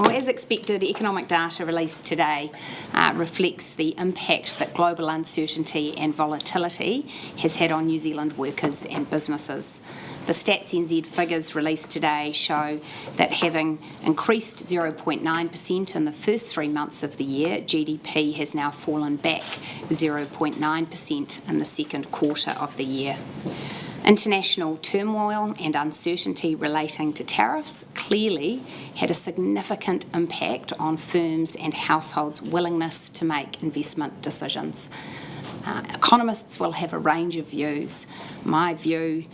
Well, as expected, economic data released today reflects the impact that global uncertainty and volatility has had on New Zealand workers and businesses. The Stats NZ figures released today show that having increased 0.9% in the first 3 months of the year, GDP has now fallen back 0.9% in the second quarter of the year. International turmoil and uncertainty relating to tariffs clearly had a significant impact on firms' and households' willingness to make investment decisions. Economists will have a range of views. My view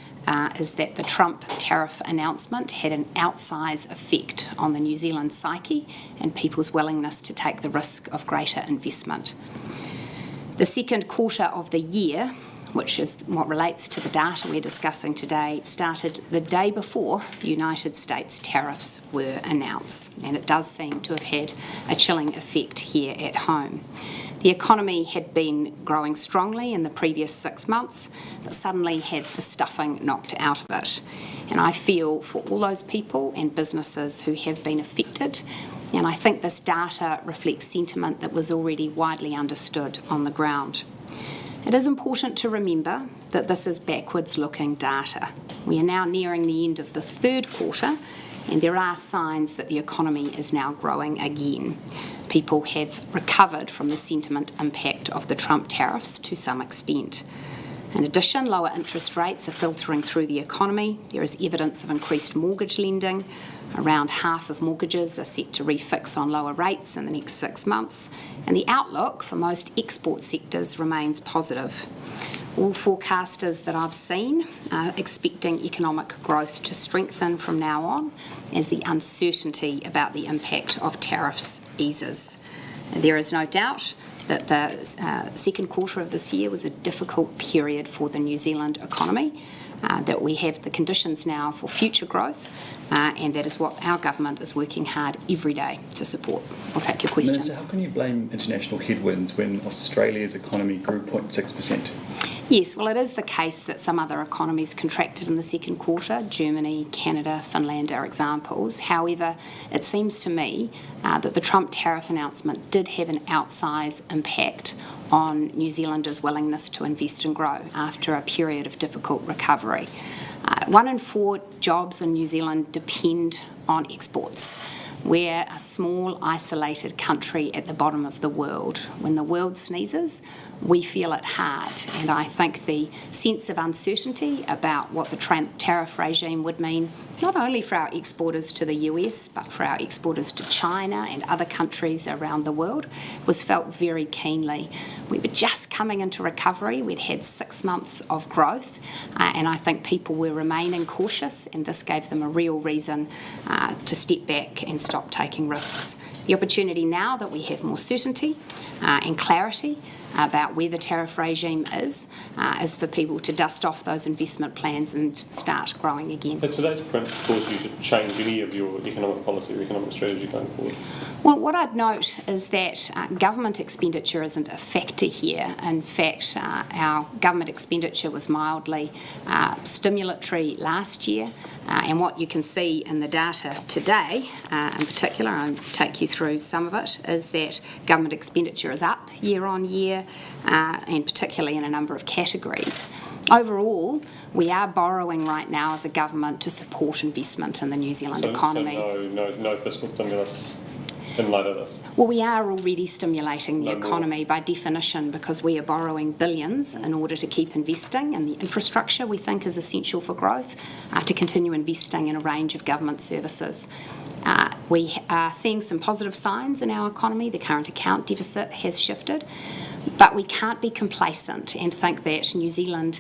is that the Trump tariff announcement had an outsized effect on the New Zealand psyche and people's willingness to take the risk of greater investment. The second quarter of the year, which is what relates to the data we're discussing today, started the day before the United States tariffs were announced, and it does seem to have had a chilling effect here at home. The economy had been growing strongly in the previous 6 months, but suddenly had the stuffing knocked out of it. And I feel for all those people and businesses who have been affected, and I think this data reflects sentiment that was already widely understood on the ground. It is important to remember that this is backwards-looking data. We are now nearing the end of the third quarter, and there are signs that the economy is now growing again. People have recovered from the sentiment impact of the Trump tariffs to some extent. In addition, lower interest rates are filtering through the economy. There is evidence of increased mortgage lending. Around half of mortgages are set to refix on lower rates in the next 6 months, and the outlook for most export sectors remains positive. All forecasters that I've seen are expecting economic growth to strengthen from now on as the uncertainty about the impact of tariffs eases. There is no doubt that the second quarter of this year was a difficult period for the New Zealand economy, that we have the conditions now for future growth, and that is what our government is working hard every day to support. I'll take your questions. Minister, how can you blame international headwinds when Australia's economy grew 0.6%? Yes, well, it is the case that some other economies contracted in the second quarter. Germany, Canada, Finland are examples. However, it seems to me that the Trump tariff announcement did have an outsized impact on New Zealanders' willingness to invest and grow after a period of difficult recovery. 1 in 4 jobs in New Zealand depend on exports. We're a small, isolated country at the bottom of the world. When the world sneezes, we feel it hard, and I think the sense of uncertainty about what the Trump tariff regime would mean, not only for our exporters to the US, but for our exporters to China and other countries around the world, was felt very keenly. We were just coming into recovery. We'd had 6 months of growth, and I think people were remaining cautious, and this gave them a real reason to step back and stop taking risks. The opportunity now that we have more certainty and clarity about where the tariff regime is for people to dust off those investment plans and start growing again. Has today's print caused you to change any of your economic policy or economic strategy going forward? Well, what I'd note is that government expenditure isn't a factor here. In fact, our government expenditure was mildly stimulatory last year, and what you can see in the data today, in particular, I'll take you through some of it, is that government expenditure is up year on year, and particularly in a number of categories. Overall, we are borrowing right now as a government to support investment in the New Zealand economy. So no fiscal stimulus in light of this? Well, we are already stimulating the economy by definition, because we are borrowing billions in order to keep investing in the infrastructure we think is essential for growth, to continue investing in a range of government services. We are seeing some positive signs in our economy. The current account deficit has shifted. But we can't be complacent and think that New Zealand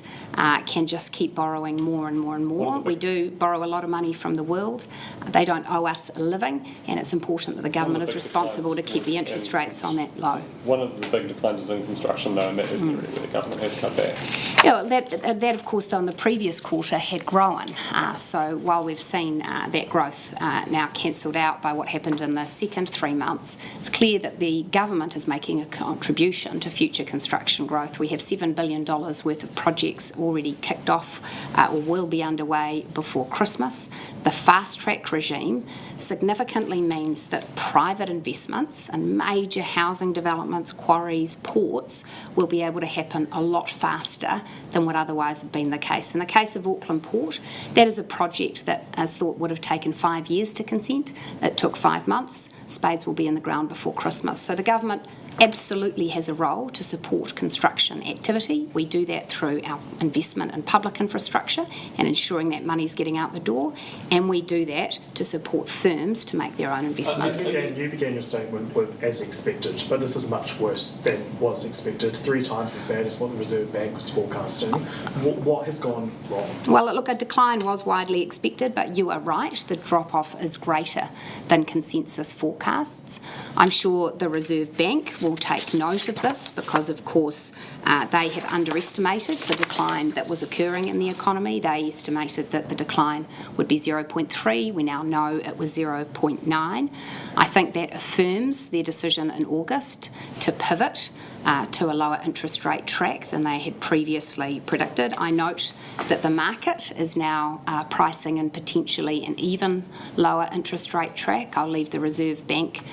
can just keep borrowing more and more and more. We do borrow a lot of money from the world. They don't owe us a living, and it's important that the government is responsible to keep the interest rates on that low. One of the big declines is in construction, though, and that is the area where the government has cut back. Yeah, that of course, though, in the previous quarter had grown. So while we've seen that growth now cancelled out out by what happened in the second 3 months, it's clear that the government is making a contribution to future construction growth. We have $7 billion worth of projects already kicked off or will be underway before Christmas. The fast-track regime significantly means that private investments and major housing developments, quarries, ports will be able to happen a lot faster than would otherwise have been the case. In the case of Auckland Port, that is a project that is thought would have taken 5 years to consent. It took 5 months. Spades will be in the ground before Christmas. So the government absolutely has a role to support construction activity. We do that through our investment in public infrastructure and ensuring that money's getting out the door, and we do that to support firms to make their own investments. You began your statement with as expected, but this is much worse than was expected, 3 times as bad as what the Reserve Bank was forecasting. What has gone wrong? Well, look, a decline was widely expected, but you are right, the drop-off is greater than consensus forecasts. I'm sure the Reserve Bank will take note of this because, of course, they have underestimated the decline that was occurring in the economy. They estimated that the decline would be 0.3. We now know it was 0.9. I think that affirms their decision in August to pivot to a lower interest rate track than they had previously predicted. I note that the market is now pricing in potentially an even lower interest rate track. I'll leave the Reserve Bank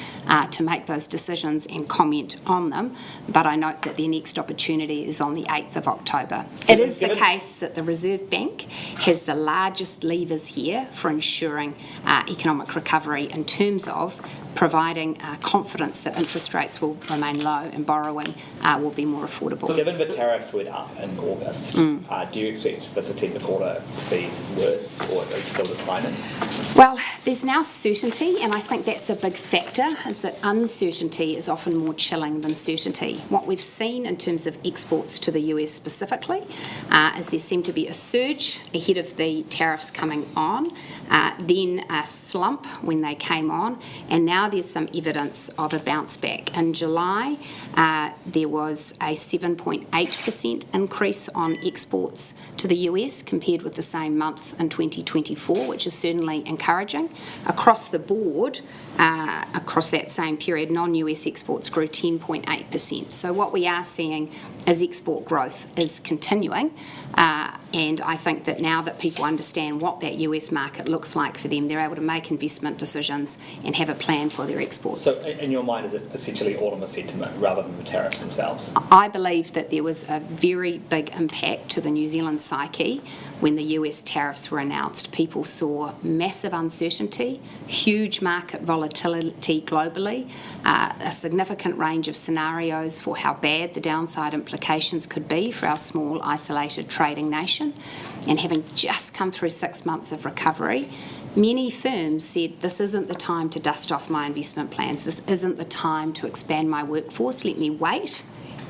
to make those decisions and comment on them, but I note that their next opportunity is on the 8th of October. It is the case that the Reserve Bank has the largest levers here for ensuring economic recovery in terms of providing confidence that interest rates will remain low and borrowing will be more affordable. Given the tariffs went up in August, do you expect the September quarter to be worse or at least still declining? Well, there's now certainty, and I think that's a big factor, is that uncertainty is often more chilling than certainty. What we've seen in terms of exports to the US specifically is there seemed to be a surge ahead of the tariffs coming on, then a slump when they came on, and now there's some evidence of a bounce back. In July, there was a 7.8% increase on exports to the US compared with the same month in 2024, which is certainly encouraging. Across the board, across that same period, non-US exports grew 10.8%. So what we are seeing is export growth is continuing, and I think that now that people understand what that US market looks like for them, they're able to make investment decisions and have a plan for their exports. So in your mind, is it essentially all in the sentiment rather than the tariffs themselves? I believe that there was a very big impact to the New Zealand psyche when the US tariffs were announced. People saw massive uncertainty, huge market volatility globally, a significant range of scenarios for how bad the downside implications could be for our small, isolated trading nation. And having just come through 6 months of recovery, many firms said, this isn't the time to dust off my investment plans. This isn't the time to expand my workforce. Let me wait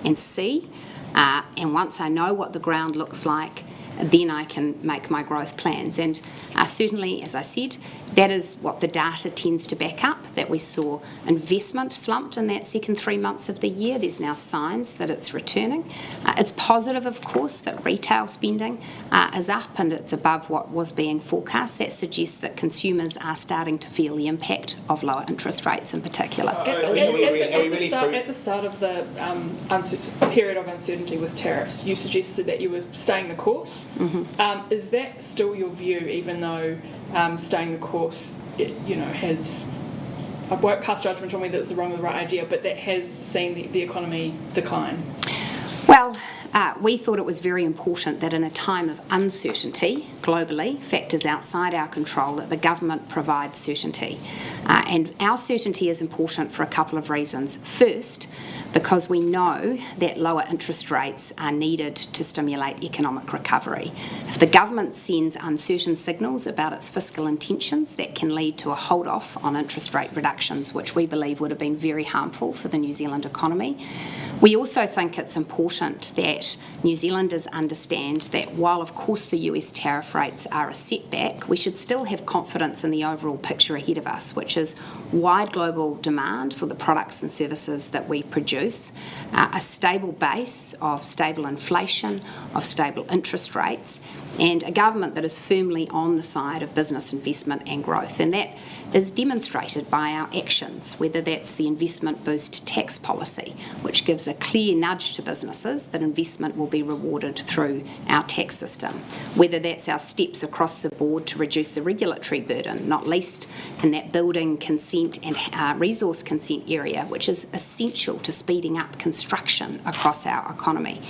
and see. And once I know what the ground looks like, then I can make my growth plans. And certainly, as I said, that is what the data tends to back up, that we saw investment slumped in that second 3 months of the year. There's now signs that it's returning. It's positive, of course, that retail spending is up and it's above what was being forecast. That suggests that consumers are starting to feel the impact of lower interest rates in particular. At the start of the period of uncertainty with tariffs, you suggested that you were staying the course. Mm-hmm. Is that still your view, even though staying the course, has, I won't pass judgment on whether it's the wrong or the right idea, but that has seen the economy decline? Well, we thought it was very important that in a time of uncertainty globally, factors outside our control, that the government provides certainty. And our certainty is important for a couple of reasons. First, because we know that lower interest rates are needed to stimulate economic recovery. If the government sends uncertain signals about its fiscal intentions, that can lead to a hold-off on interest rate reductions, which we believe would have been very harmful for the New Zealand economy. We also think it's important that that New Zealanders understand that while of course the US tariff rates are a setback, we should still have confidence in the overall picture ahead of us, which is wide global demand for the products and services that we produce, a stable base of stable inflation, of stable interest rates, and a government that is firmly on the side of business investment and growth. And that is demonstrated by our actions, whether that's the investment boost tax policy, which gives a clear nudge to businesses that investment will be rewarded through our tax system, whether that's our steps across the board to reduce the regulatory burden, not least in that building consent and resource consent area, which is essential to speeding up construction across our economy.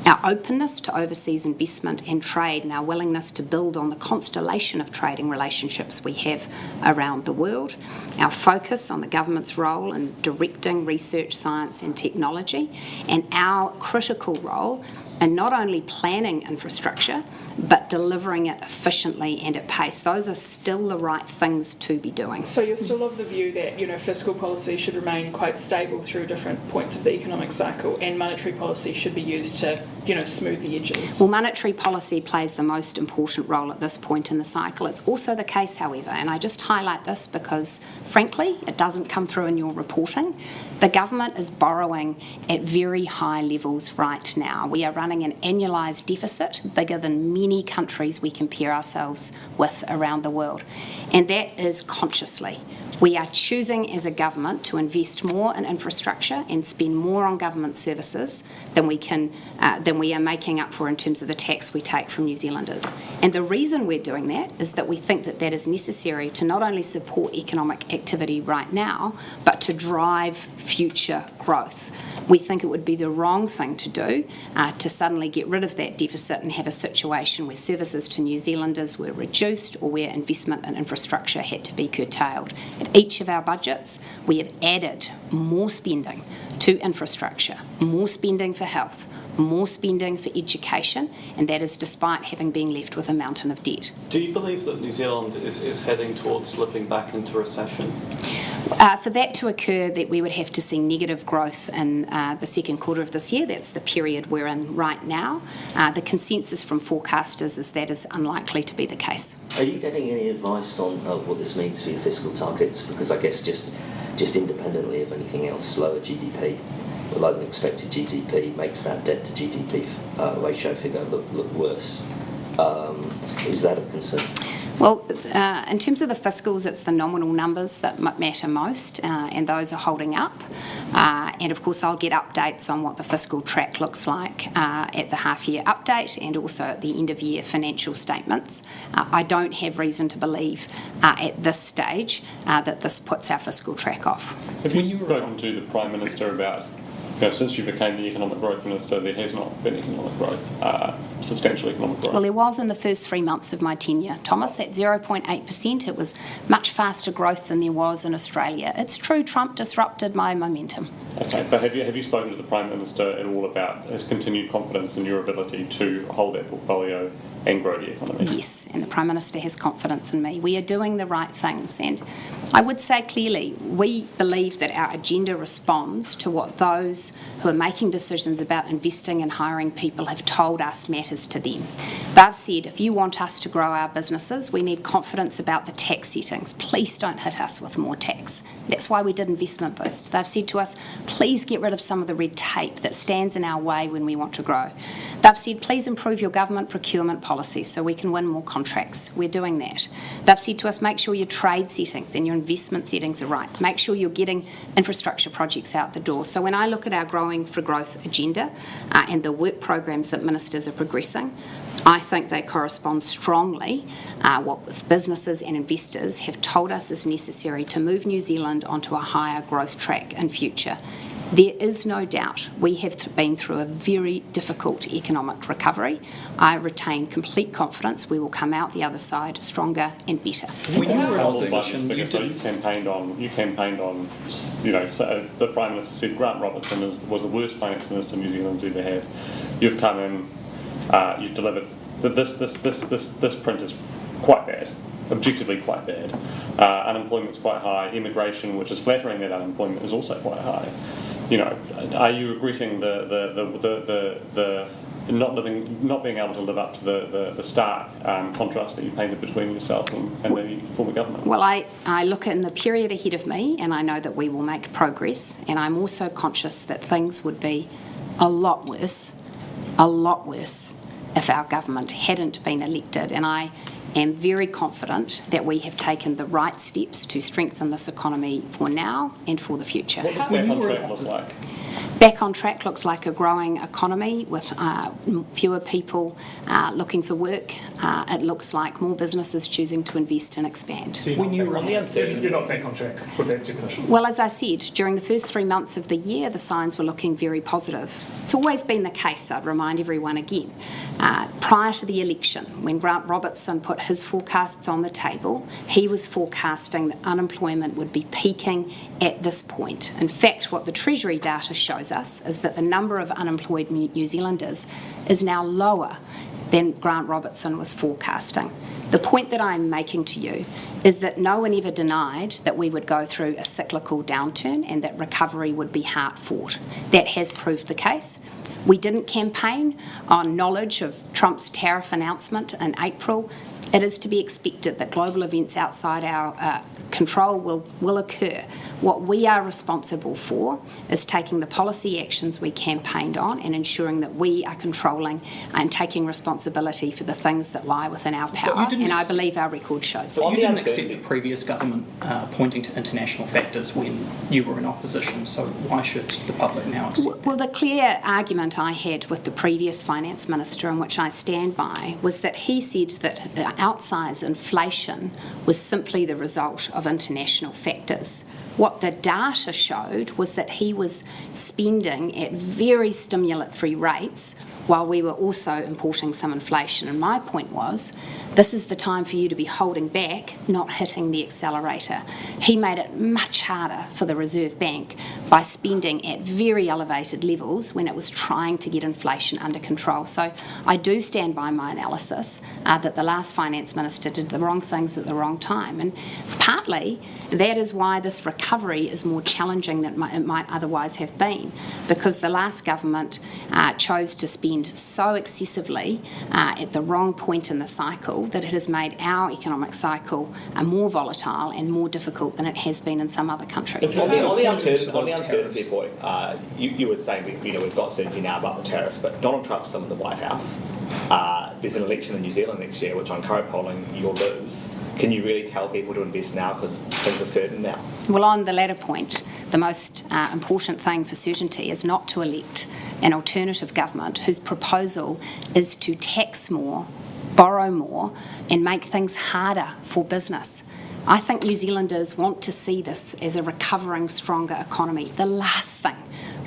Our openness to overseas investment and trade and our willingness to build on the constellation of trading relationships we have around the world, our focus on the government's role in directing research, science and technology, and our critical role in not only planning infrastructure, but delivering it efficiently and at pace. Those are still the right things to be doing. So you're still of the view that, fiscal policy should remain quite stable through different points of the economic cycle, and monetary policy should be used to, smooth the edges? Well, monetary policy plays the most important role at this point in the cycle. It's also the case, however, and I just highlight this because, frankly, it doesn't come through in your reporting. The government is borrowing at very high levels right now. We are running an annualised deficit bigger than many countries we compare ourselves with around the world, and that is consciously. We are choosing as a government to invest more in infrastructure and spend more on government services than we are making up for in terms of the tax we take from New Zealanders. And the reason we're doing that is that we think that that is necessary to not only support economic activity right now, but to drive future growth. We think it would be the wrong thing to do to suddenly get rid of that deficit and have a situation where services to New Zealanders were reduced or where investment in infrastructure had to be curtailed. At each of our budgets, we have added more spending to infrastructure, more spending for health, more spending for education, and that is despite having been left with a mountain of debt. Do you believe that New Zealand is heading towards slipping back into recession? For that to occur, that we would have to see negative growth in the second quarter of this year. That's the period we're in right now. The consensus from forecasters is that is unlikely to be the case. Are you getting any advice on what this means for your fiscal targets? Because I guess just independently of anything else, slower GDP, lower than expected GDP makes that debt to GDP ratio figure look worse. Is that a concern? Well, in terms of the fiscals, it's the nominal numbers that matter most, and those are holding up. And of course, I'll get updates on what the fiscal track looks like at the half-year update and also at the end-of-year financial statements. I don't have reason to believe at this stage that this puts our fiscal track off. Have you spoken to the Prime Minister about, since you became the Economic Growth Minister, there has not been economic growth, substantial economic growth? Well, there was in the first 3 months of my tenure, Thomas, at 0.8%. It was much faster growth than there was in Australia. It's true, Trump disrupted my momentum. Okay, but have you spoken to the Prime Minister at all about his continued confidence in your ability to hold that portfolio and grow the economy? Yes, and the Prime Minister has confidence in me. We are doing the right things, and I would say clearly we believe that our agenda responds to what those who are making decisions about investing and hiring people have told us matters to them. They've said, if you want us to grow our businesses, we need confidence about the tax settings. Please don't hit us with more tax. That's why we did Investment Boost. They've said to us, please get rid of some of the red tape that stands in our way when we want to grow. They've said, please improve your government procurement policy so we can win more contracts. We're doing that. They've said to us, make sure your trade settings and your investment settings are right. Make sure you're getting infrastructure projects out the door. So when I look at our Growing for Growth agenda and the work programs that ministers are progressing, I think they correspond strongly what businesses and investors have told us is necessary to move New Zealand onto a higher growth track in future. There is no doubt we have been through a very difficult economic recovery. I retain complete confidence we will come out the other side stronger and better. When you were in Housing opposition, budget, so you campaigned on, so the Prime Minister said Grant Robertson was the worst finance minister New Zealand's ever had. You've come in, you've delivered. This print is quite bad. Objectively quite bad. Unemployment's quite high. Immigration, which is flattering that unemployment, is also quite high. are you regretting the not being able to live up to the stark contrast that you painted between yourself and the former government? Well, I look in the period ahead of me and I know that we will make progress, and I'm also conscious that things would be a lot worse if our government hadn't been elected, and I am very confident that we have taken the right steps to strengthen this economy for now and for the future. What does back on track look like? Back on track looks like a growing economy with fewer people looking for work. It looks like more businesses choosing to invest and expand. So When you were on the uncertainty, you're not back on track with that definition. Well, as I said, during the first 3 months of the year, the signs were looking very positive. It's always been the case, I'd remind everyone again. Prior to the election, when Grant Robertson put his forecasts on the table, he was forecasting that unemployment would be peaking at this point. In fact, what the Treasury data shows us is that the number of unemployed New Zealanders is now lower than Grant Robertson was forecasting. The point that I'm making to you is that no one ever denied that we would go through a cyclical downturn and that recovery would be hard-fought. That has proved the case. We didn't campaign on knowledge of Trump's tariff announcement in April. It is to be expected that global events outside our control will occur. What we are responsible for is taking the policy actions we campaigned on and ensuring that we are controlling and taking responsibility for the things that lie within our power, and I believe our record shows that. You didn't accept the previous government pointing to international factors when you were in opposition, so why should the public now accept Well, the clear argument I had with the previous finance minister, and which I stand by, was that he said that outsized inflation was simply the result of international factors. What the data showed was that he was spending at very stimulatory rates while we were also importing some inflation. And my point was, this is the time for you to be holding back, not hitting the accelerator. He made it much harder for the Reserve Bank by spending at very elevated levels when it was trying to get inflation under control. So I do stand by my analysis that the last finance minister did the wrong things at the wrong time. And partly that is why this recovery is more challenging than it might otherwise have been, because the last government chose to spend so excessively at the wrong point in the cycle that it has made our economic cycle more volatile and more difficult than it has been in some other countries. On the uncertainty point, you were saying we've got certainty now about the tariffs, but Donald Trump's still in the White House. There's an election in New Zealand next year, which on current polling you'll lose. Can you really tell people to invest now because things are certain now? Well, on the latter point, the most important thing for certainty is not to elect an alternative government whose proposal is to tax more, borrow more, and make things harder for business. I think New Zealanders want to see this as a recovering, stronger economy. The last thing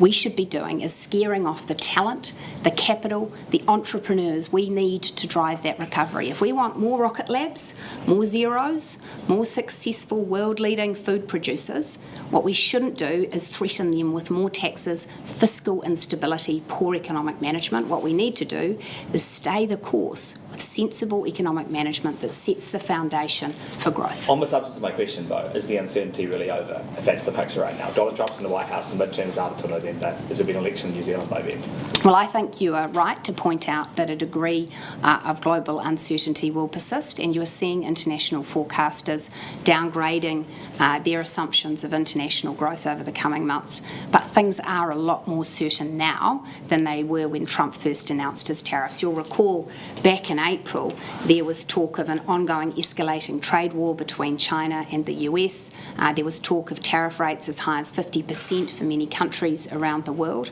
we should be doing is scaring off the talent, the capital, the entrepreneurs we need to drive that recovery. If we want more rocket labs, more zeros, more successful world-leading food producers, what we shouldn't do is threaten them with more taxes, fiscal instability, poor economic management. What we need to do is stay the course with sensible economic management that sets the foundation for growth. On the substance of my question, though, is the uncertainty really over? If that's the picture right now. Donald Trump's in the White House, the midterms are until November. There's been an election in New Zealand by then. Well, I think you are right to point out that a degree of global uncertainty will persist, and you are seeing international forecasters downgrading their assumptions of international growth over the coming months. But things are a lot more certain now than they were when Trump first announced his tariffs. You'll recall back in April, there was talk of an ongoing escalating trade war between China and the US. There was talk of tariff rates as high as 50% for many countries around the world.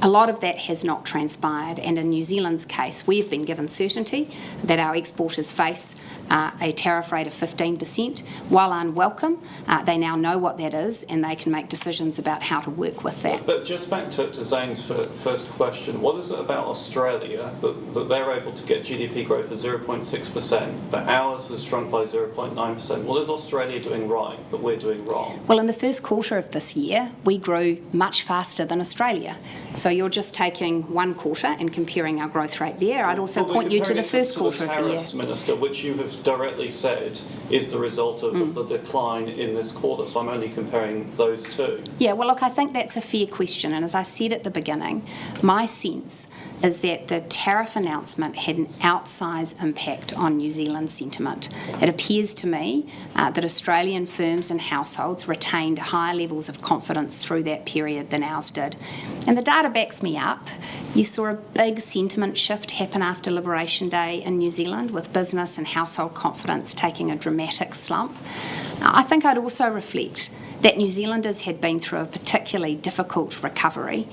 A lot of that has not transpired, and in New Zealand's case, we've been given certainty that our exporters face a tariff rate of 15%. While unwelcome, they now know what that is, and they can make decisions about how to work with that. But just back to Zane's first question, what is it about Australia that they're able to get GDP growth growth is 0.6%, but ours has shrunk by 0.9%. What is Australia doing right that we're doing wrong? Well, in the first quarter of this year, we grew much faster than Australia. So you're just taking one quarter and comparing our growth rate there. I'd also point you to the first quarter of the year. Tariffs, Minister, which you have directly said is the result of the decline in this quarter. So I'm only comparing those two. Yeah, well, look, I think that's a fair question. And as I said at the beginning, my sense is that the tariff announcement had an outsized impact on New Zealand sentiment. It appears to me that Australian firms and households retained higher levels of confidence through that period than ours did. And the data backs me up. You saw a big sentiment shift happen after Liberation Day in New Zealand, with business and household confidence taking a dramatic slump. I think I'd also reflect that New Zealanders had been through a particularly difficult recovery.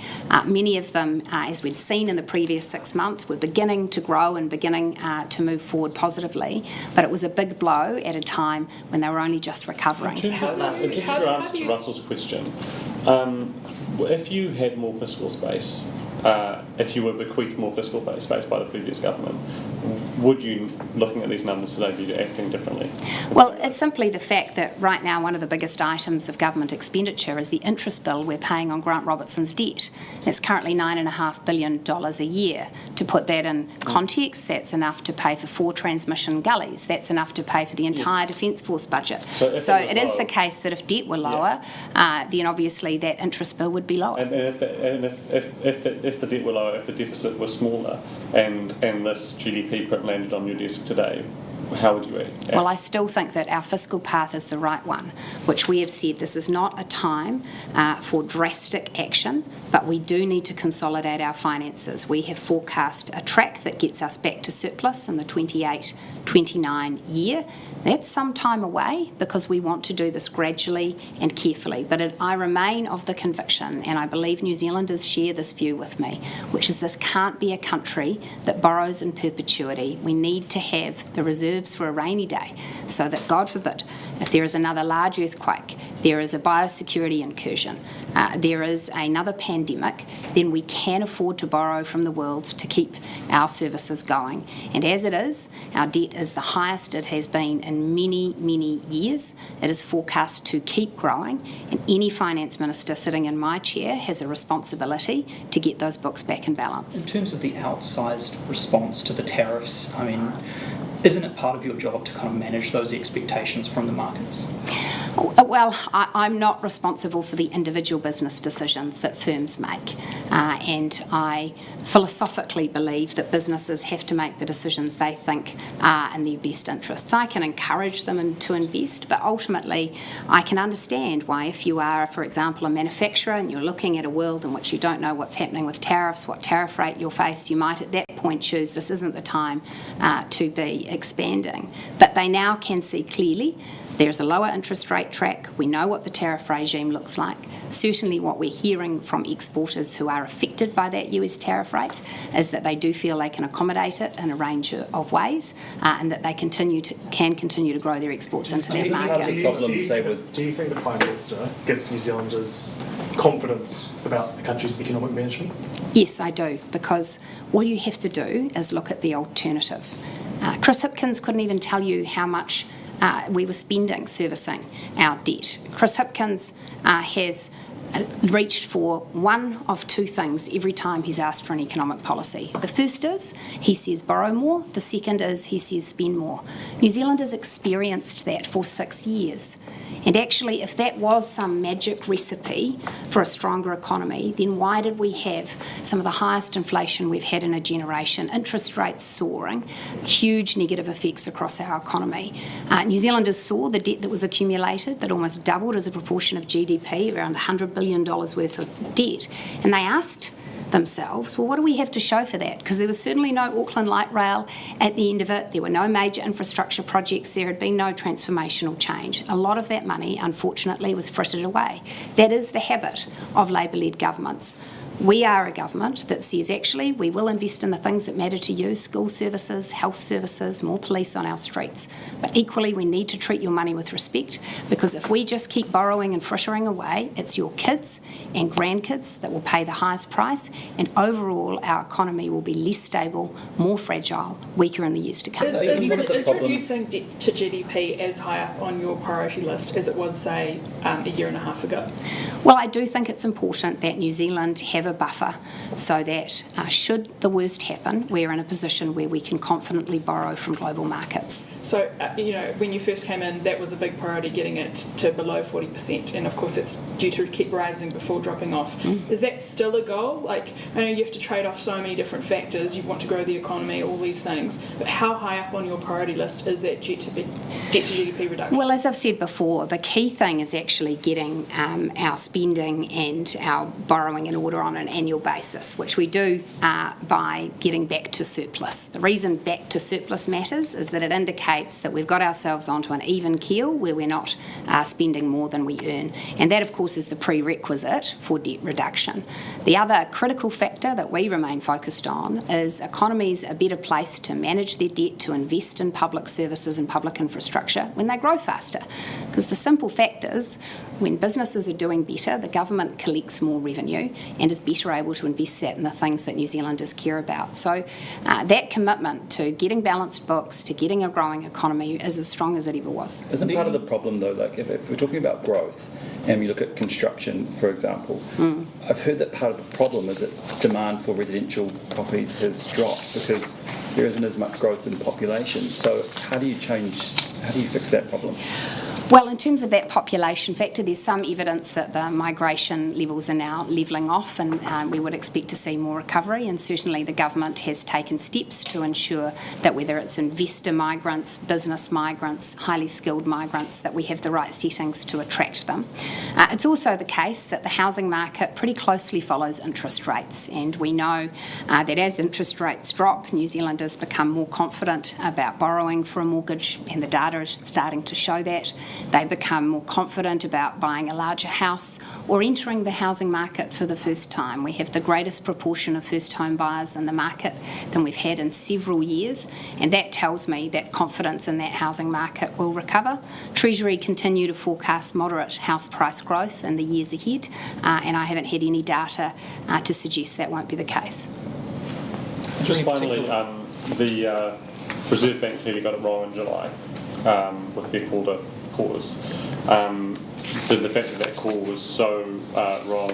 Many of them, as we'd seen in the previous 6 months, were beginning to grow and beginning to move forward positively, but it was a big blow at a time when they were only just recovering. In terms of your answer to Russell's question, if you had more fiscal space, if you were bequeathed more fiscal space by the previous government, would you, looking at these numbers today, be acting differently? Well, it's simply the fact that right now one of the biggest items of government expenditure is the interest bill we're paying on Grant Robertson's debt. It's currently $9.5 billion a year. To put that in context, that's enough to pay for 4 transmission gullies. That's enough to pay for the entire Defence Force budget. So it is the case that if debt were lower, then obviously that interest bill would be lower. And if the debt were lower, if the deficit was smaller, and this GDP print landed on your desk today, how would you act? Well, I still think that our fiscal path is the right one, which we have said this is not a time for drastic action, but we do need to consolidate our finances. We have forecast a track that gets us back to surplus in the 28-29 year. That's some time away because we want to do this gradually and carefully. But I remain of the conviction, and I believe New Zealanders share this view with me, which is this can't be a country that borrows in perpetuity. We need to have the reserves for a rainy day so that, God forbid, if there is another large earthquake, there is a biosecurity incursion, there is another pandemic, then we can afford to borrow from the world to keep our services going. And as it is, our debt is the highest it has been in many, many years. It is forecast to keep growing, and any finance minister sitting in my chair has a responsibility to get those books back in balance. In terms of the outsized response to the tariffs, I mean, isn't it part of your job to kind of manage those expectations from the markets? Well, I'm not responsible for the individual business decisions that firms make, and I philosophically believe that businesses have to make the decisions they think are in their best interests. I can encourage them to invest, but ultimately I can understand why, if you are, for example, a manufacturer and you're looking at a world in which you don't know what's happening with tariffs, what tariff rate you'll face, you might at that point choose this isn't the time to be expanding. But they now can see clearly there's a lower interest rate track. We know what the tariff regime looks like. Certainly what we're hearing from exporters who are affected by that US tariff rate is that they do feel they can accommodate it in a range of ways, and that they can continue to grow their exports into that market. Do you think the Prime Minister gives New Zealanders confidence about the country's economic management? Yes, I do, because all you have to do is look at the alternative. Chris Hipkins couldn't even tell you how much we were spending servicing our debt. Chris Hipkins has reached for one of two things every time he's asked for an economic policy. The first is he says borrow more. The second is he says spend more. New Zealand has experienced that for 6 years. And actually, if that was some magic recipe for a stronger economy, then why did we have some of the highest inflation we've had in a generation, interest rates soaring, huge negative effects across our economy? New Zealanders saw the debt that was accumulated, that almost doubled as a proportion of GDP, around $100 billion worth of debt, and they asked themselves, well, what do we have to show for that? Because there was certainly no Auckland Light Rail at the end of it. There were no major infrastructure projects. There had been no transformational change. A lot of that money, unfortunately, was frittered away. That is the habit of Labour-led governments. We are a government that says, actually, we will invest in the things that matter to you, school services, health services, more police on our streets. But equally, we need to treat your money with respect, because if we just keep borrowing and frittering away, it's your kids and grandkids that will pay the highest price, and overall, our economy will be less stable, more fragile, weaker in the years to come. Is reducing debt to GDP as high up on your priority list as it was, say, a year and a half ago? Well, I do think it's important that New Zealand have a buffer so that should the worst happen, we're in a position where we can confidently borrow from global markets. So, when you first came in, that was a big priority, getting it to below 40%, and of course it's due to keep rising before dropping off. Is that still a goal? Like, I know you have to trade off so many different factors, you want to grow the economy, all these things, but how high up on your priority list is that debt to GDP reduction? Well, as I've said before, the key thing is actually getting our spending and our borrowing in order on an annual basis, which we do by getting back to surplus. The reason back to surplus matters is that it indicates that we've got ourselves onto an even keel where we're not spending more than we earn. And that, of course, is the prerequisite for debt reduction. The other critical factor that we remain focused on is economies a better place to manage their debt, to invest in public services and public infrastructure when they grow faster. Because the simple fact is, when businesses are doing better, the government collects more revenue and is better able to invest that in the things that New Zealanders care about. So that commitment to getting balanced books, to getting a growing economy is as strong as it ever was. Isn't part of the problem, though, like if we're talking about growth and we look at construction, for example, I've heard that part of the problem is that demand for residential properties has dropped because there isn't as much growth in population. So how do you fix that problem? Well, in terms of that population factor, there's some evidence that the migration levels are now levelling off, and we would expect to see more recovery, and certainly the government has taken steps to ensure that whether it's investor migrants, business migrants, highly skilled migrants, that we have the right settings to attract them. It's also the case that the housing market pretty closely follows interest rates, and we know that as interest rates drop, New Zealanders become more confident about borrowing for a mortgage, and the data is starting to show that. They become more confident about buying a larger house or entering the housing market for the first time. We have the greatest proportion of first home buyers in the market than we've had in several years, and that tells me that confidence in that housing market will recover. Treasury continue to forecast moderate house price growth in the years ahead, and I haven't had any data to suggest that won't be the case. Just finally, the Reserve Bank clearly got it wrong in July with their cause. The fact that call was so wrong,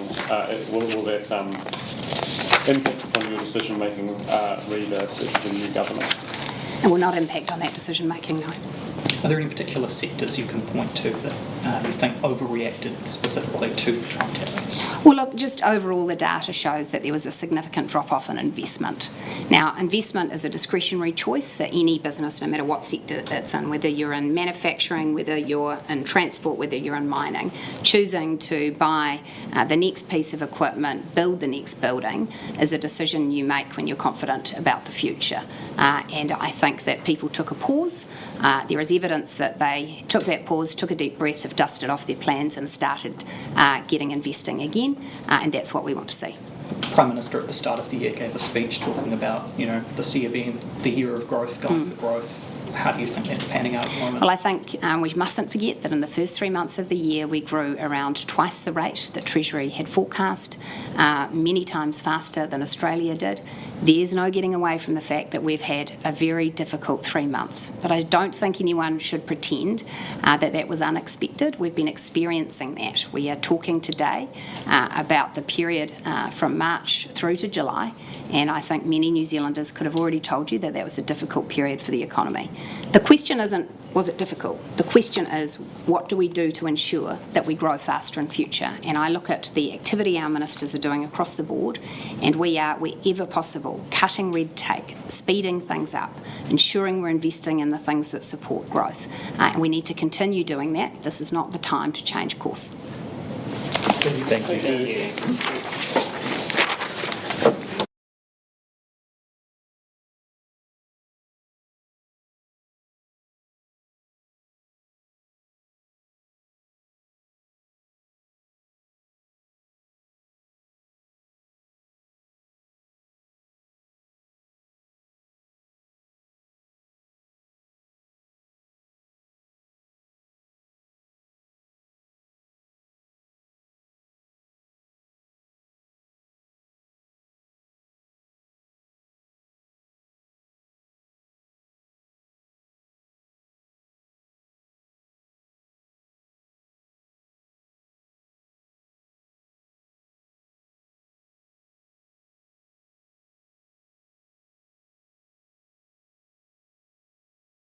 will that impact upon your decision making re the new government? It will not impact on that decision making, no. Are there any particular sectors you can point to that you think overreacted specifically to the Trump tariffs? Well, look, just overall the data shows that there was a significant drop-off in investment. Now, investment is a discretionary choice for any business, no matter what sector it's in, whether you're in manufacturing, whether you're in transport, whether you're in mining. Choosing to buy the next piece of equipment, build the next building, is a decision you make when you're confident about the future. And I think that people took a pause. There is evidence that they took that pause, took a deep breath, have dusted off their plans and started getting investing again, and that's what we want to see. The Prime Minister at the start of the year gave a speech talking about, this year being the year of growth, going for growth. How do you think that's panning out at the moment? Well, I think we mustn't forget that in the first 3 months of the year we grew around twice the rate that Treasury had forecast, many times faster than Australia did. There's no getting away from the fact that we've had a very difficult 3 months, but I don't think anyone should pretend that was unexpected. We've been experiencing that. We are talking today about the period from March through to July, and I think many New Zealanders could have already told you that was a difficult period for the economy. The question isn't, was it difficult? The question is, what do we do to ensure that we grow faster in future? And I look at the activity our ministers are doing across the board, and we are, wherever possible, cutting red tape, speeding things up, ensuring we're investing in the things that support growth. And we need to continue doing that. This is not the time to change course. Thank you.